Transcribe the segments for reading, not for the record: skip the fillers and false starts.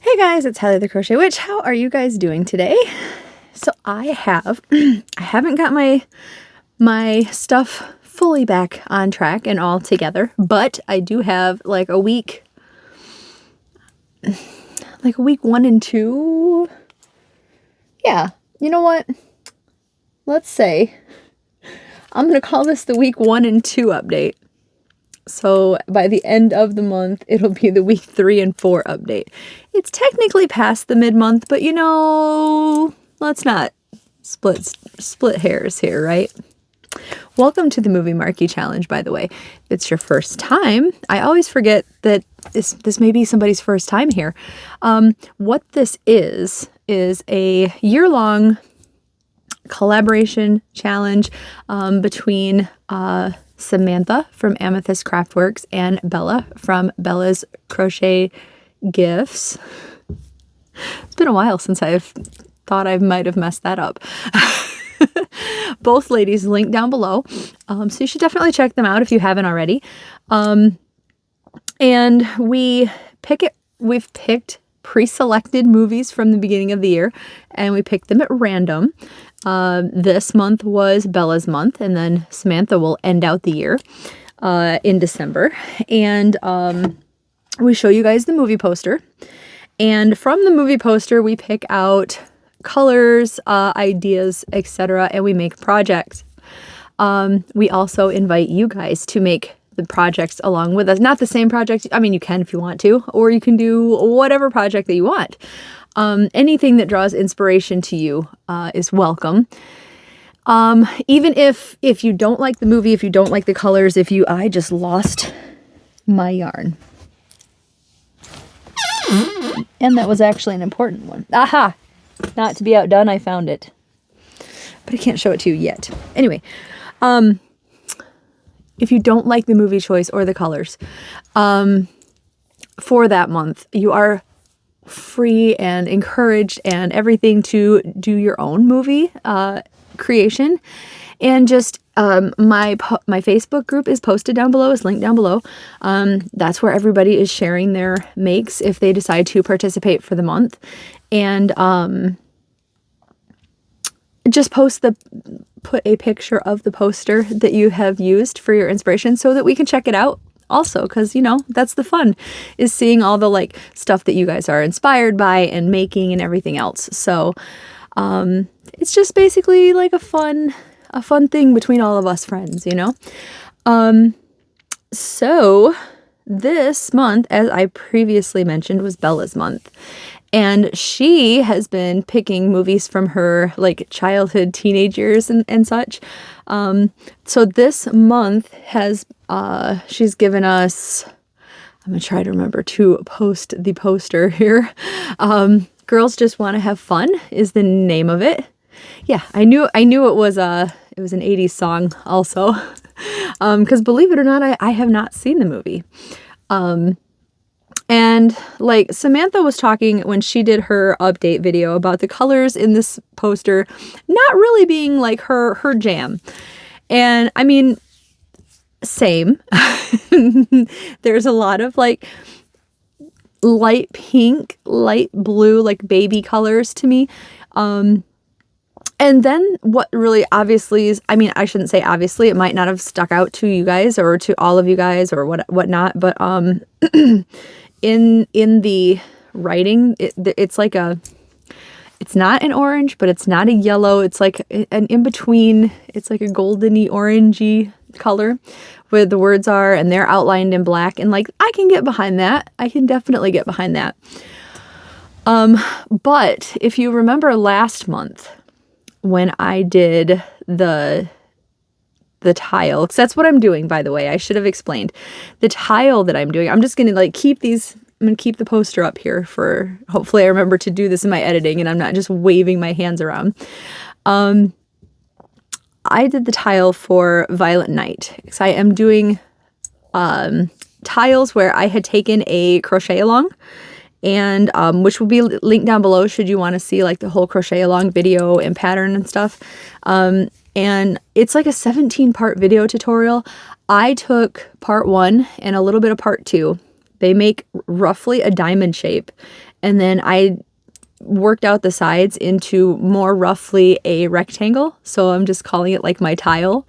Hey guys, it's Hallie the Crochet Witch. How are you guys doing today? So I haven't got my stuff fully back on track and all together, but I do have like a week 1 and 2. Yeah, you know what? Let's say I'm going to call this the week 1 and 2 update. So by the end of the month, it'll be the week 3 and 4 update. It's technically past the mid-month, but you know, let's not split hairs here, right? Welcome to the Movie Marquee Challenge, by the way. If it's your first time, I always forget that this may be somebody's first time here. What this is a year-long collaboration challenge between Samantha from Amethyst Craftworks and Bella from Bella's Crochet Gifts. It's been a while since I've thought I might have messed that up. Both ladies linked down below, so you should definitely check them out if you haven't already. And we've picked pre-selected movies from the beginning of the year, and we picked them at random. This month was Bella's month, and then Samantha will end out the year in December. And we show you guys the movie poster. And from the movie poster, we pick out colors, ideas, etc., and we make projects. We also invite you guys to make the projects along with us. Not the same project. I mean, you can if you want to, or you can do whatever project that you want. Anything that draws inspiration to you is welcome. Even if you don't like the movie, if you don't like the colors, I just lost my yarn. And that was actually an important one. Aha! Not to be outdone, I found it. But I can't show it to you yet. Anyway, if you don't like the movie choice or the colors, for that month, you are free and encouraged and everything to do your own movie creation. And just my Facebook group is posted down below, is linked down below. That's where everybody is sharing their makes if they decide to participate for the month. And just put a picture of the poster that you have used for your inspiration so that we can check it out also, because you know that's the fun, is seeing all the like stuff that you guys are inspired by and making and everything else. So it's just basically like a fun thing between all of us friends, you know. So this month, as I previously mentioned, was Bella's month. And she has been picking movies from her like childhood, teenage years and such. So this month has, she's given us, I'm going to try to remember to post the poster here. Girls Just Want to Have Fun is the name of it. Yeah, I knew it was an 80s song also. Because believe it or not, I have not seen the movie. And like Samantha was talking when she did her update video about the colors in this poster not really being like her jam. And I mean, same. There's a lot of like light pink, light blue, like baby colors to me. And then what really obviously is, I mean, I shouldn't say obviously, it might not have stuck out to you guys or to all of you guys or whatnot, but in the writing, it's like it's not an orange, but it's not a yellow. It's like an in-between. It's like a goldeny orangey color where the words are, and they're outlined in black. And like, I can get behind that. I can definitely get behind that. But if you remember last month when I did the tile, because that's what I'm doing, by the way. I should have explained. The tile that I'm doing, I'm just going to like keep these, I'm going to keep the poster up here for, hopefully I remember to do this in my editing and I'm not just waving my hands around. I did the tile for Violet Night. So I am doing tiles where I had taken a crochet along, and which will be linked down below should you want to see like the whole crochet along video and pattern and stuff. And it's like a 17-part video tutorial. I took part 1 and a little bit of part 2 They make roughly a diamond shape. And then I worked out the sides into more roughly a rectangle. So I'm just calling it like my tile.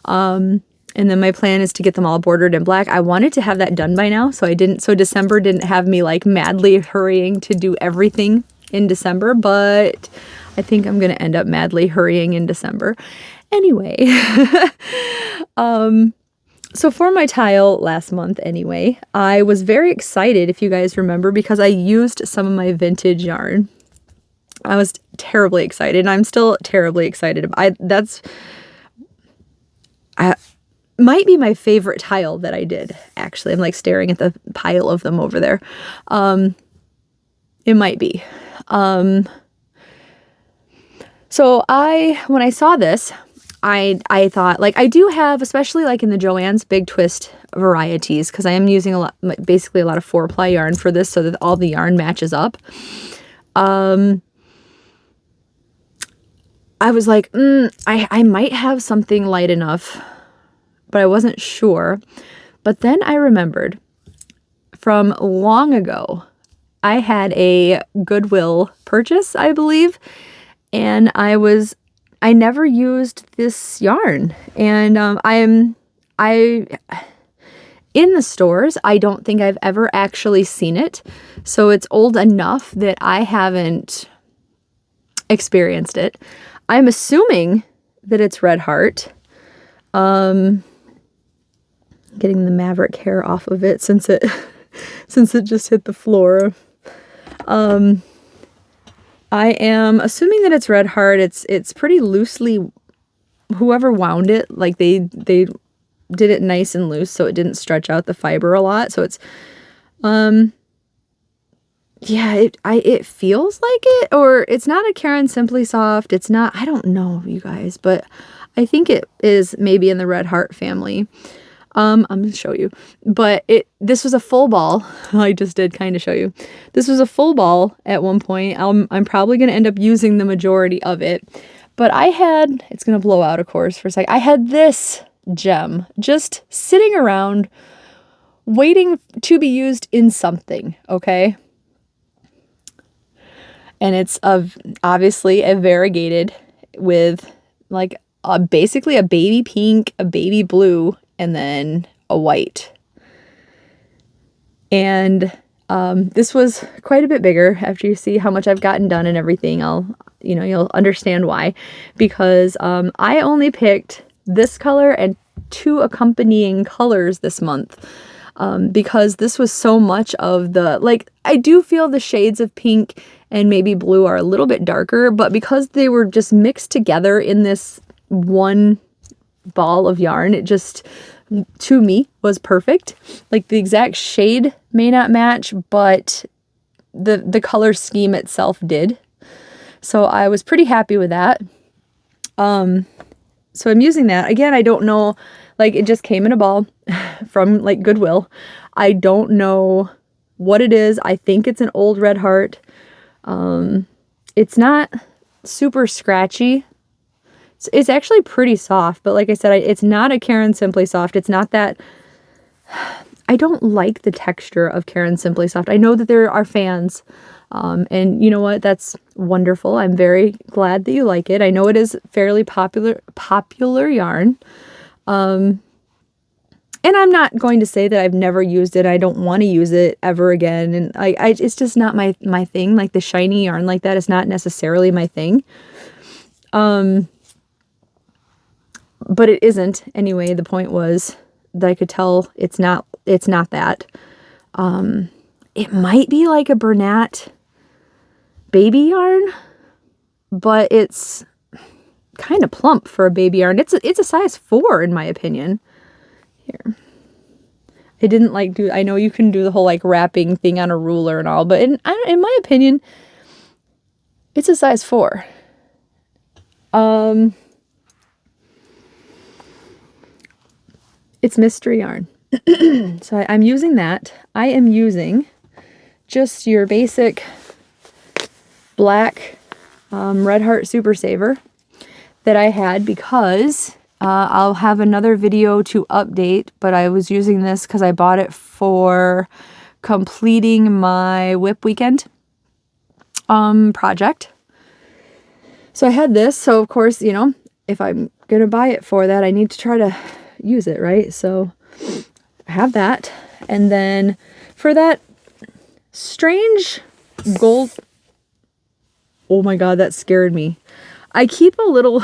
And then my plan is to get them all bordered in black. I wanted to have that done by now, so I didn't. So December didn't have me like madly hurrying to do everything in December, but I think I'm going to end up madly hurrying in December. Anyway, so for my tile last month anyway, I was very excited, if you guys remember, because I used some of my vintage yarn. I was terribly excited, and I'm still terribly excited. Might be my favorite tile that I did, actually. I'm like staring at the pile of them over there. It might be. So when I saw this, I thought, like, I do have, especially like in the Joann's Big Twist varieties, because I am using basically a lot of 4-ply yarn for this so that all the yarn matches up. I was like, I might have something light enough, but I wasn't sure. But then I remembered from long ago, I had a Goodwill purchase, I believe, and I never used this yarn. And in the stores, I don't think I've ever actually seen it. So it's old enough that I haven't experienced it. I'm assuming that it's Red Heart. Getting the Maverick hair off of it since it just hit the floor. I am assuming that it's Red Heart. It's pretty loosely, whoever wound it, like they did it nice and loose so it didn't stretch out the fiber a lot. So it's yeah, it feels like it, or it's not a Caron Simply Soft. It's not, I don't know, you guys, but I think it is maybe in the Red Heart family. I'm going to show you, but this was a full ball. I just did kind of show you. This was a full ball at one point. I'm probably going to end up using the majority of it, but it's going to blow out, of course, for a sec. I had this gem just sitting around waiting to be used in something. Okay. And it's obviously a variegated with like basically a baby pink, a baby blue, and then a white. And this was quite a bit bigger. After you see how much I've gotten done and everything, you'll understand why. Because I only picked this color and 2 accompanying colors this month. Because this was so much of I do feel the shades of pink and maybe blue are a little bit darker, but because they were just mixed together in this one ball of yarn, it just, to me, was perfect. Like, the exact shade may not match, but the color scheme itself did. So I was pretty happy with that. So I'm using that. Again, I don't know, like, it just came in a ball from like Goodwill. I don't know what it is. I think it's an old Red Heart. It's not super scratchy. It's actually pretty soft, but like I said, it's not a Caron Simply Soft. It's not that. I don't like the texture of Caron Simply Soft. I know that there are fans, and you know what? That's wonderful. I'm very glad that you like it. I know it is fairly popular yarn. And I'm not going to say that I've never used it. I don't want to use it ever again. And it's just not my thing. Like, the shiny yarn like that is not necessarily my thing. But it isn't anyway. The point was that I could tell it's not that. It might be like a Bernat baby yarn, but it's kind of plump for a baby yarn. It's a size 4 in my opinion. Here. I didn't I know you can do the whole like wrapping thing on a ruler and all, but in my opinion, it's a size 4. It's mystery yarn. So I'm using that. I am using just your basic black Red Heart Super Saver that I had because I'll have another video to update, but I was using this because I bought it for completing my whip weekend project. So I had this. So of course, you know, if I'm going to buy it for that, I need to try to use it, right? So I have that. And then for that strange gold, oh my God, that scared me. I keep a little,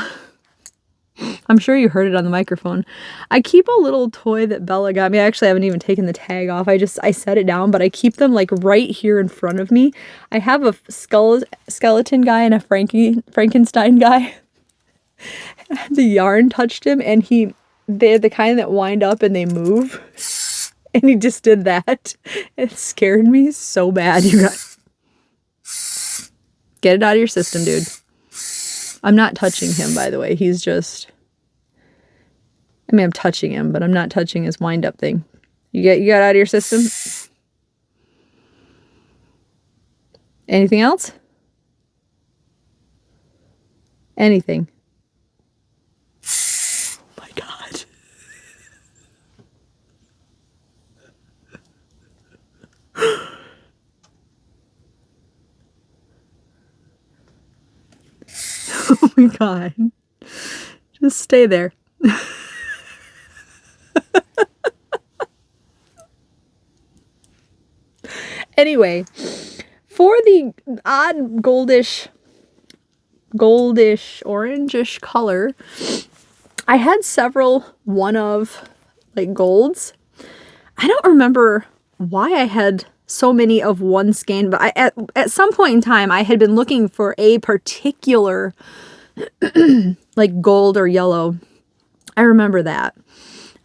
I'm sure you heard it on the microphone. I keep a little toy that Bella got me. I actually haven't even taken the tag off. I set it down, but I keep them like right here in front of me. I have a skeleton guy and a Frankenstein guy. The yarn touched him, and they're the kind that wind up and they move. And he just did that. It scared me so bad, you guys. Get it out of your system, dude. I'm not touching him, by the way. He's just... I mean, I'm touching him, but I'm not touching his wind-up thing. You got it out of your system? Anything else? Anything? Oh my God. Oh my God. Just stay there. Anyway, for the odd goldish orangish color, I had several one of like golds. I don't remember why I had so many of one skein, but at some point in time I had been looking for a particular like gold or yellow. I remember that.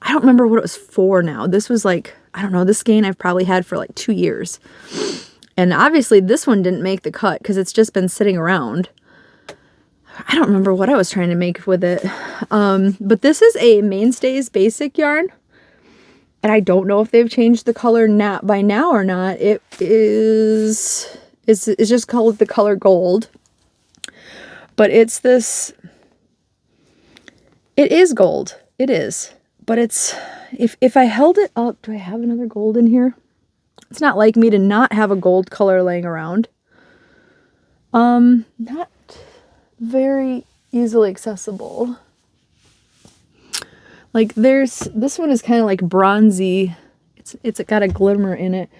I don't remember what it was for now. This was like, I don't know, this skein I've probably had for like 2 years. And obviously this one didn't make the cut because it's just been sitting around. I don't remember what I was trying to make with it. But this is a Mainstays basic yarn. And I don't know if they've changed the color by now or not. It's just called the color gold. But it's this, it is gold. It is. But it's, if I held it up, do I have another gold in here? It's not like me to not have a gold color laying around. Not very easily accessible. Like this one is kind of like bronzy. It's got a glimmer in it.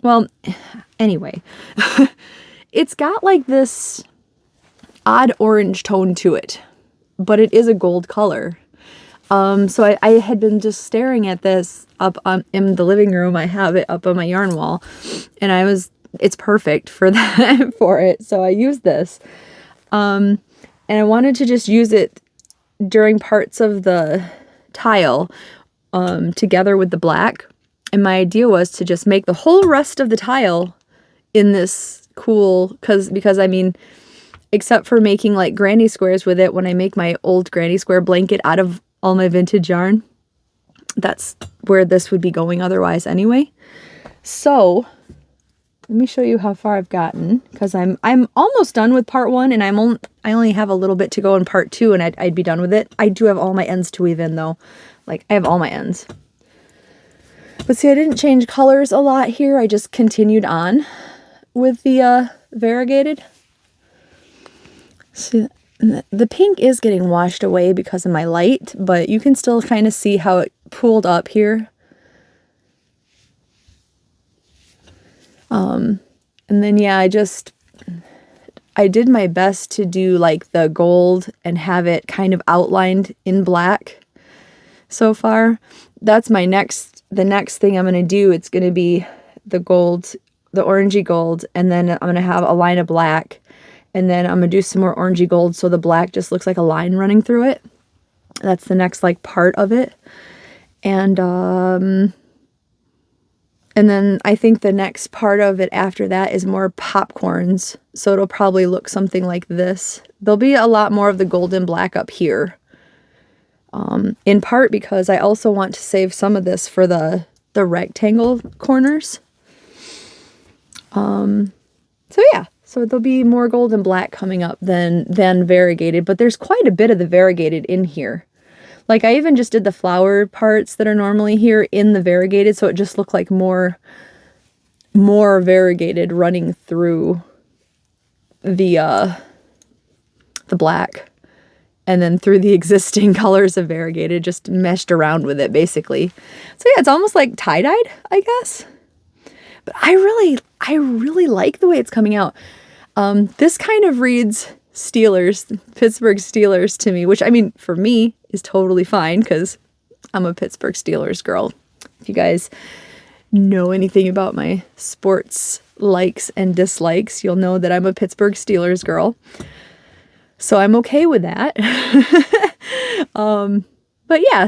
Well, anyway, it's got like this odd orange tone to it, but it is a gold color. So I had been just staring at this up in the living room. I have it up on my yarn wall, and it's perfect for that, for it. So I used this, and I wanted to just use it during parts of the tile, together with the black. And my idea was to just make the whole rest of the tile in this cool, because I mean, except for making like granny squares with it, when I make my old granny square blanket out of all my vintage yarn, that's where this would be going otherwise anyway. So let me show you how far I've gotten, because I'm almost done with part 1, and I only have a little bit to go in part 2, and I'd be done with it. I do have all my ends to weave in though. Like, I have all my ends. But see, I didn't change colors a lot here. I just continued on with the variegated. See, the pink is getting washed away because of my light, but you can still kind of see how it pooled up here. And then, yeah, I did my best to do like the gold and have it kind of outlined in black so far. That's the next thing I'm going to do. It's going to be the gold, the orangey gold, and then I'm going to have a line of black, and then I'm going to do some more orangey gold so the black just looks like a line running through it. That's the next like part of it. And then I think the next part of it after that is more popcorns. So it'll probably look something like this. There'll be a lot more of the golden black up here. In part because I also want to save some of this for the rectangle corners. So yeah, so there'll be more gold and black coming up than variegated, but there's quite a bit of the variegated in here. Like I even just did the flower parts that are normally here in the variegated, so it just looked like more variegated running through the black, and then through the existing colors of variegated, just meshed around with it basically. So yeah, it's almost like tie-dyed, I guess. But I really like the way it's coming out. This kind of reads Steelers, Pittsburgh Steelers to me, which I mean, for me is totally fine because I'm a Pittsburgh Steelers girl. If you guys know anything about my sports likes and dislikes, you'll know that I'm a Pittsburgh Steelers girl. So I'm okay with that. But yeah,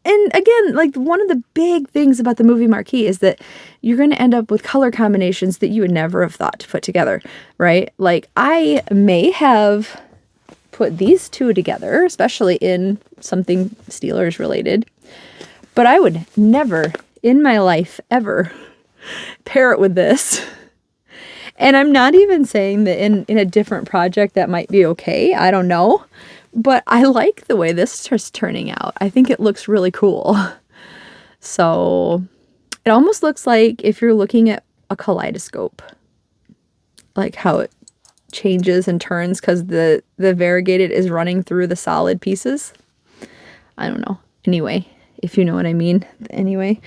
and again, like one of the big things about the movie Marquee is that you're going to end up with color combinations that you would never have thought to put together, right? Like I may have put these two together, especially in something Steelers related, but I would never in my life ever pair it with this. And I'm not even saying that in a different project that might be okay. I don't know. But I like the way this is turning out. I think it looks really cool. So it almost looks like if you're looking at a kaleidoscope, like how it changes and turns because the variegated is running through the solid pieces. I don't know. Anyway, if you know what I mean. Anyway.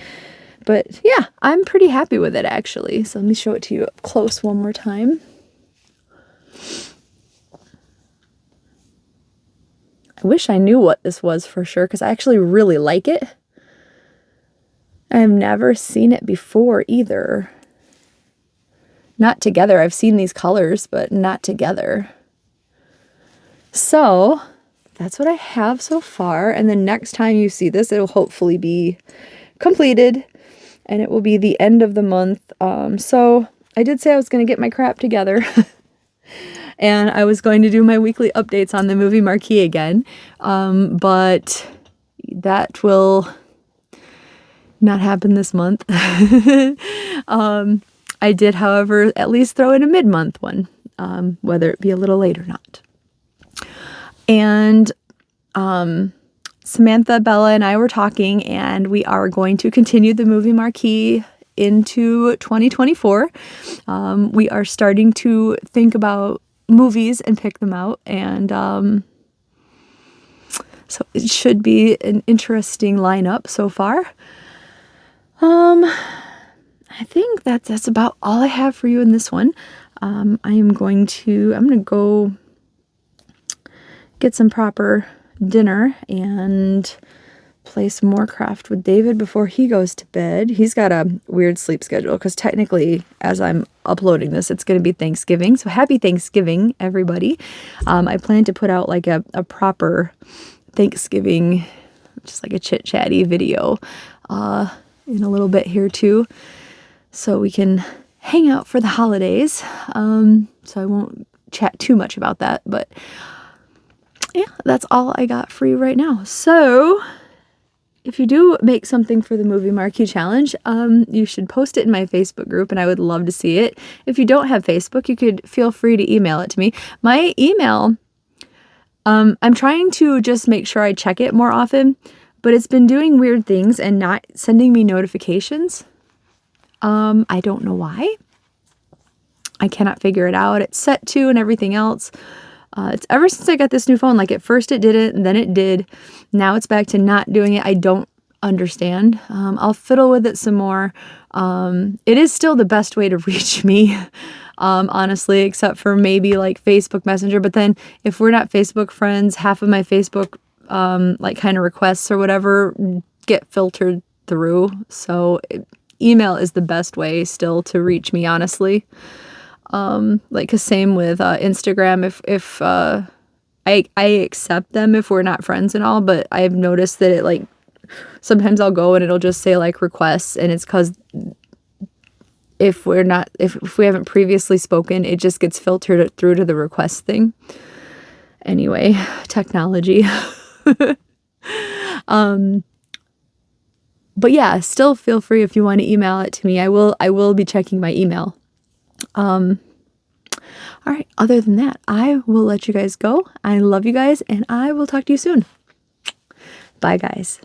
But yeah, I'm pretty happy with it actually. So let me show it to you up close one more time. I wish I knew what this was for sure because I actually really like it. I've never seen it before either. Not together. I've seen these colors, but not together. So that's what I have so far. And the next time you see this, it'll hopefully be completed. And it will be the end of the month. So I did say I was going to get my crap together. And I was going to do my weekly updates on the movie Marquee again. But that will not happen this month. I did, however, at least throw in a mid-month one, whether it be a little late or not. And Samantha, Bella, and I were talking, and we are going to continue the movie Marquee into 2024. We are starting to think about movies and pick them out, and so it should be an interesting lineup so far. I think that's about all I have for you in this one. I'm going to go get some proper dinner and play some more craft with David before he goes to bed. He's got a weird sleep schedule because technically, as I'm uploading this, it's going to be Thanksgiving. So happy Thanksgiving, everybody. I plan to put out like a proper Thanksgiving, just like a chit-chatty video in a little bit here too. So we can hang out for the holidays. So I won't chat too much about that, but yeah, that's all I got for you right now. So if you do make something for the movie Marquee Challenge, you should post it in my Facebook group, and I would love to see it. If you don't have Facebook, you could feel free to email it to me. My email, I'm trying to just make sure I check it more often, but it's been doing weird things and not sending me notifications. I don't know why. I cannot figure it out. It's set to and everything else. It's ever since I got this new phone. Like at first it didn't, and then it did. Now it's back to not doing it. I don't understand. I'll fiddle with it some more. It is still the best way to reach me, honestly, except for maybe like Facebook Messenger. But then if we're not Facebook friends, half of my Facebook like kind of requests or whatever get filtered through. So email is the best way still to reach me, honestly. Like, 'cause same with Instagram. If I accept them if we're not friends and all, but I've noticed that it like sometimes I'll go and it'll just say like requests, and it's 'cause if we haven't previously spoken, it just gets filtered through to the request thing. Anyway, technology. But yeah, still feel free if you want to email it to me. I will be checking my email. All right, other than that, I will let you guys go. I love you guys, and I will talk to you soon. Bye, guys.